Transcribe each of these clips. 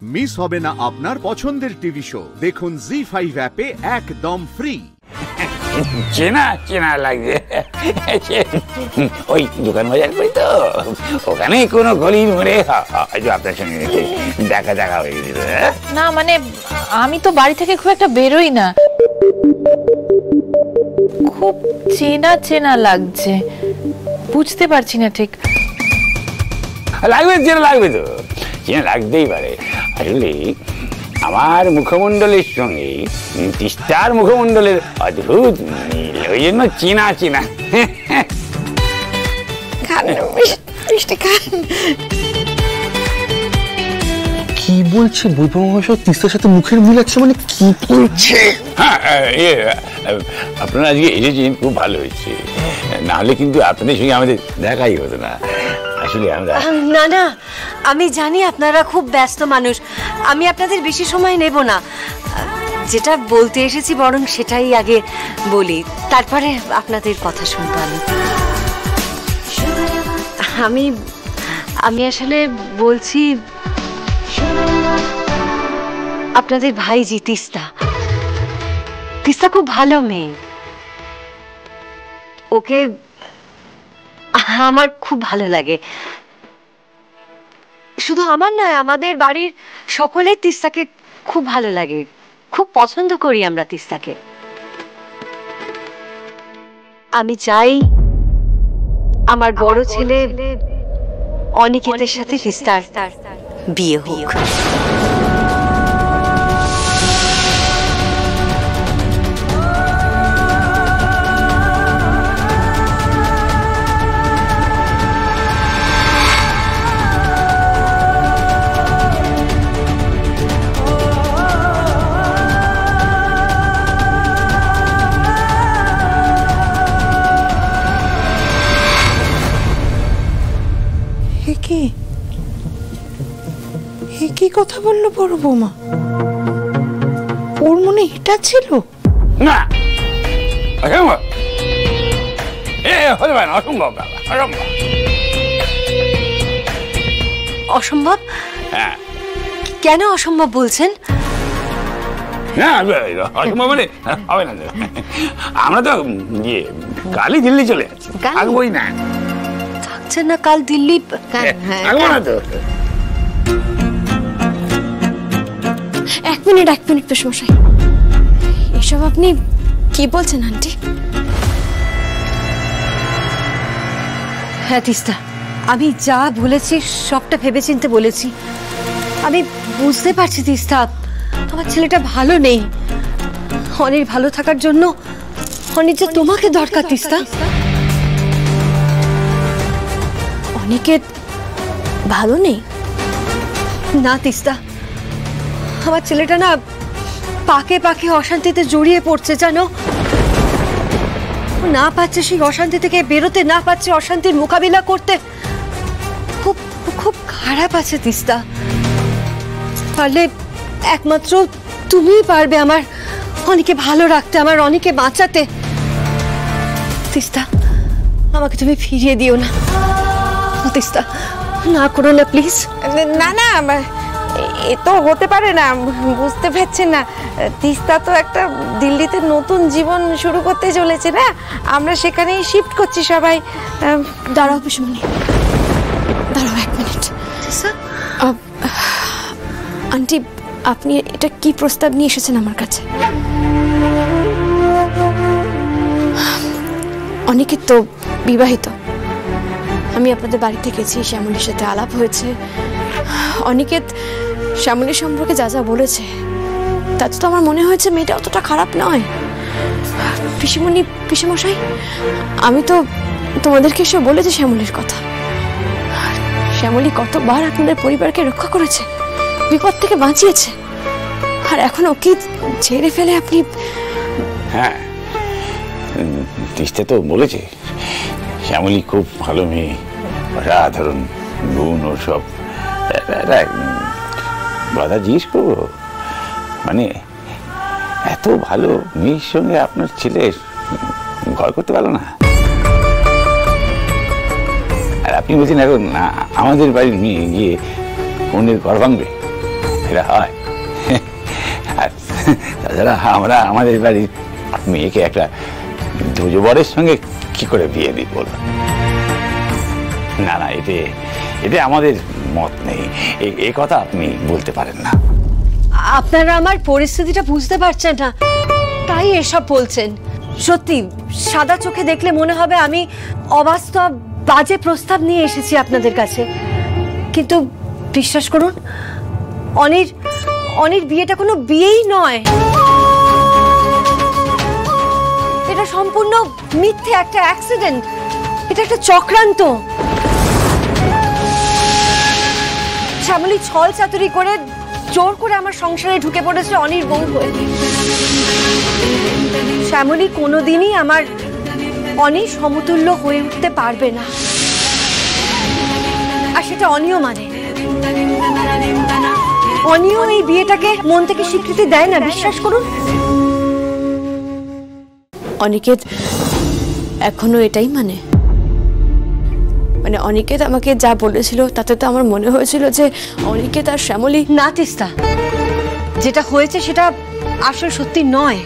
Miss হবে না আপনার পছন্দের টিভি শো। দেখুন জি5 অ্যাপে একদম ফ্রি। চেনা চেনা লাগছে, ওই দোকান বাজার করি তো, ওখানে কোনো গলির মোড়ে আপনার সঙ্গে দেখা হয়ে গেছিল। না মানে আমি তো বাড়ি থেকে খুব একটা বেরোই না, খুব চেনা চেনা লাগছে, বুঝতে পারছি না ঠিক। লাগবে তো, চেনা লাগতেই পারে। আসলে আমার মুখমণ্ডলের সঙ্গে তিস্তার মুখমণ্ডলের অদ্ভুত মিল, ওই জন্য চেনা চেনা। কি বলছে বৈভব মহাশয়? তিস্তার সাথে মুখের মিল আছে মানে কি বলছে? হ্যাঁ, আপনারা আজকে এসেছেন, খুব ভালো হয়েছে, না হলে কিন্তু আপনাদের সঙ্গে আমাদের দেখাই হতো না। আসলে আমরা না, আমি জানি আপনারা খুব ব্যস্ত মানুষ, আমি আপনাদের বেশি সময় নেব না। যেটা বলতে এসেছি বরং সেটাই আগে বলি, তারপরে আপনাদের কথা শুনবো। আমি আসলে বলছি, আপনাদের ভাইজি তিস্তা খুব ভালো মেয়ে, ওকে আমার খুব ভালো লাগে। শুধু আমার নয়, আমাদের বাড়ির সকলের তিস্তাকে খুব ভালো লাগে, খুব পছন্দ করি আমরা তিস্তাকে। আমি চাই আমার বড় ছেলে অনিকেতের সাথে তিস্তার বিয়ে হোক। কি কথা বললো বড় বৌমা? ওর মনে এটা ছিল না, হতে পারে না, অসম্ভব। অসম্ভব? হ্যাঁ। কেন অসম্ভব বলছেন? না, অসম্ভব মানে হবে না। আমরা তো কালই দিল্লি চলে যাচ্ছি, থাকবোই না। থাকছেন না কাল দিল্লি? থাকবো না তো। এক মিনিট পেশমশাই, এসব আপনি কি বলছেন আন্টি? হ্যাঁ তিস্তা, আমি যা বলেছি সবটা ভেবেচিন্তে বলেছি। আমি বুঝতে পারছি তিস্তা, আমার ছেলেটা ভালো নেই। অনেক ভালো থাকার জন্য অনেক যে তোমাকে দরকার তিস্তা। অনেকে ভালো নেই? না তিস্তা, আমার ছেলেটা না পাকে পাকে অশান্তিতে জড়িয়ে পড়ছে জানো। না পাচ্ছে সেই অশান্তি থেকে বেরোতে, না পাচ্ছে অশান্তির মোকাবিলা করতে। খুব খুব খারাপ আছে তিস্তা। পারলে একমাত্র তুমিই পারবে আমার অনেকে ভালো রাখতে, আমার অনেকে বাঁচাতে। তিস্তা, আমাকে তুমি ফিরিয়ে দিও না তিস্তা, না করো না প্লিজ। না এ তো হতে পারে না, বুঝতে পারছেন না? তিস্তা তো একটা দিল্লিতে নতুন জীবন শুরু করতে চলেছে না, আমরা সেখানেই শিফট করছি সবাই। দাঁড়াও পিসমণি, দাঁড়াও এক মিনিট। আন্টি, আপনি এটা কি প্রস্তাব নিয়ে এসেছেন আমার কাছে? অনেকে তো বিবাহিত, আমি আপনাদের বাড়িতে গেছি, শ্যামলীর সাথে আলাপ হয়েছে। অনেকে শ্যামলীর সম্পর্কে যা যা বলেছে তাতে তো আমার মনে হয়েছে মেয়েটা অতটা খারাপ নয়। পিসিমণি, পিসেমশাই, আমি তো তোমাদেরকে এসে বলেছি শ্যামলীর কথা। শ্যামলী কতবার আপনাদের পরিবারকে রক্ষা করেছে, বিপদ থেকে বাঁচিয়েছে, আর এখন ওকে ছেড়ে ফেলে আপনি? হ্যাঁ, তিস্তা তো বলেছে শ্যামলী খুব ভালো মেয়ে, অসাধারণ গুণ ও সব। দাদা জিজ্ঞেস করবো, মানে এত ভালো মেয়ের সঙ্গে আপনার ছেলে ঘর করতে পারলো না? আর আপনি বলছেন এখন আমাদের বাড়ির মেয়ে গিয়ে অন্যের ঘর ভাঙবে? এটা হয়? আর তাছাড়া আমরা আমাদের বাড়ির মেয়েকে একটা দুজবরের সঙ্গে কি করে বিয়ে দিই বল? না না, এতে আমাদের মত নেই, এই কথা আপনি বলতে পারেন না। আপনারা আমার পরিস্থিতিটা বুঝতে পারছেন না, তাই এসব বলছেন। সত্যি সাদা চোখে দেখলে মনে হবে আমি অবাস্তব বাজে প্রস্তাব নিয়ে এসেছি আপনাদের কাছে, কিন্তু বিশ্বাস করুন অনির বিয়েটা কোনো বিয়েই নয়, এটা সম্পূর্ণ মিথ্যে একটা অ্যাক্সিডেন্ট, এটা একটা চক্রান্ত। শ্যামলী ছল চাতুরি করে জোর করে আমার সংসারে ঢুকে পড়েছে অনির বউ হয়ে। শ্যামলী কোনোদিনই আমার অনির সমতুল্য হয়ে উঠতে পারবে না, আর সেটা অনিও মানে। অনিও এই বিয়েটাকে মন থেকে স্বীকৃতি দেয় না, বিশ্বাস করুন। অনিকেত এখনো এটাই মানে অনিকেত আমাকে যা বলেছিল তাতে তো আমার মনে হয়েছিল যে অনিকেত আর শ্যামলী। না তিস্তা, যেটা হয়েছে সেটা আসল সত্যি নয়।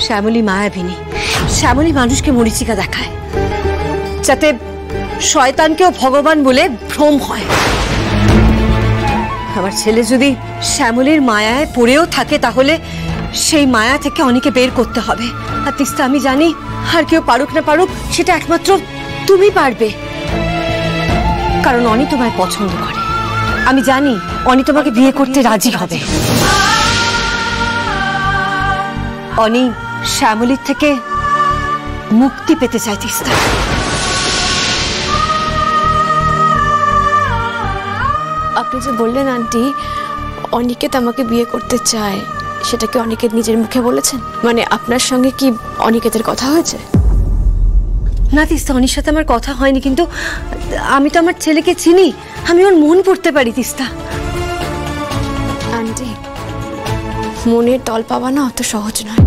শ্যামলী মায়াবিনী, শ্যামলী মানুষকে মরীচিকা দেখায় যাতে শয়তানকেও ভগবান বলে ভ্রম হয়। আমার ছেলে যদি শ্যামলীর মায়ায় পড়েও থাকে তাহলে সেই মায়া থেকে অনিকে বের করতে হবে। আর তিস্তা, আমি জানি আর কেউ পারুক না পারুক সেটা একমাত্র তুমি পারবে, কারণ অনি তোমায় পছন্দ করে। আমি জানি অনি তোমাকে বিয়ে করতে রাজি হবে। অনি শ্যামলীর থেকে মুক্তি পেতে চায় তিস্তা। আপনি যে বললেন আন্টি অনিকেত আমাকে বিয়ে করতে চায়, সেটা কি অনিকেত নিজের মুখে বলেছেন? আপনার সঙ্গে কি অনিকেতের কথা হয়েছে? না তিস্তা, অনির সাথে আমার কথা হয়নি, কিন্তু আমি তো আমার ছেলেকে চিনি, আমি ওর মন পড়তে পারি তিস্তা। আন্টি, মনের তল পাওয়া না অত সহজ নয়।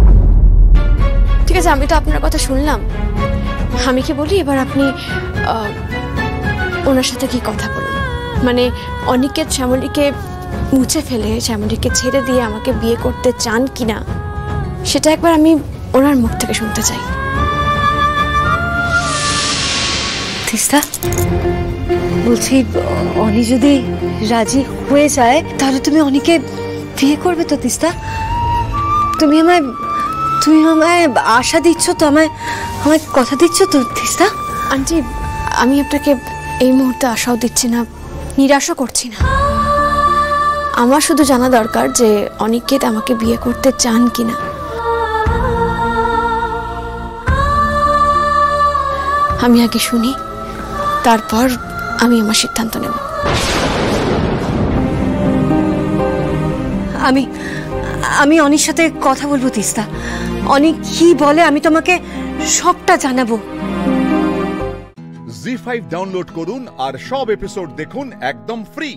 ঠিক আছে, আমি তো আপনার কথা শুনলাম, আমি কি বলি এবার আপনি ওনার সাথে কি কথা বলুন। অনিকেত শ্যামলীকে মুছে ফেলে শ্যামলীকে ছেড়ে দিয়ে আমাকে বিয়ে করতে চান কিনা সেটা একবার আমি ওনার মুখ থেকে শুনতে চাই। তিস্তা, বলছি অনি যদি রাজি হয়ে যায় তাহলে তুমি অনিকে বিয়ে করবে তো তিস্তা? তুমি আমায় আশা দিচ্ছ তো, আমায় কথা দিচ্ছ তো তিস্তা? আন্টি, আমি আপনাকে এই মুহূর্তে আশাও দিচ্ছি না, নিরাশা করছি না। আমার শুধু জানা দরকার যে অনিকেত আমাকে বিয়ে করতে চান কিনা। আমি আগে শুনি, তারপর আমি আমার সিদ্ধান্ত নেব। আমি অনির সাথে কথা বলবো তিস্তা। অনি কি বলে আমি তোমাকে সবটা জানাবো। জি5 ডাউনলোড করুন আর সব এপিসোড দেখুন একদম ফ্রি।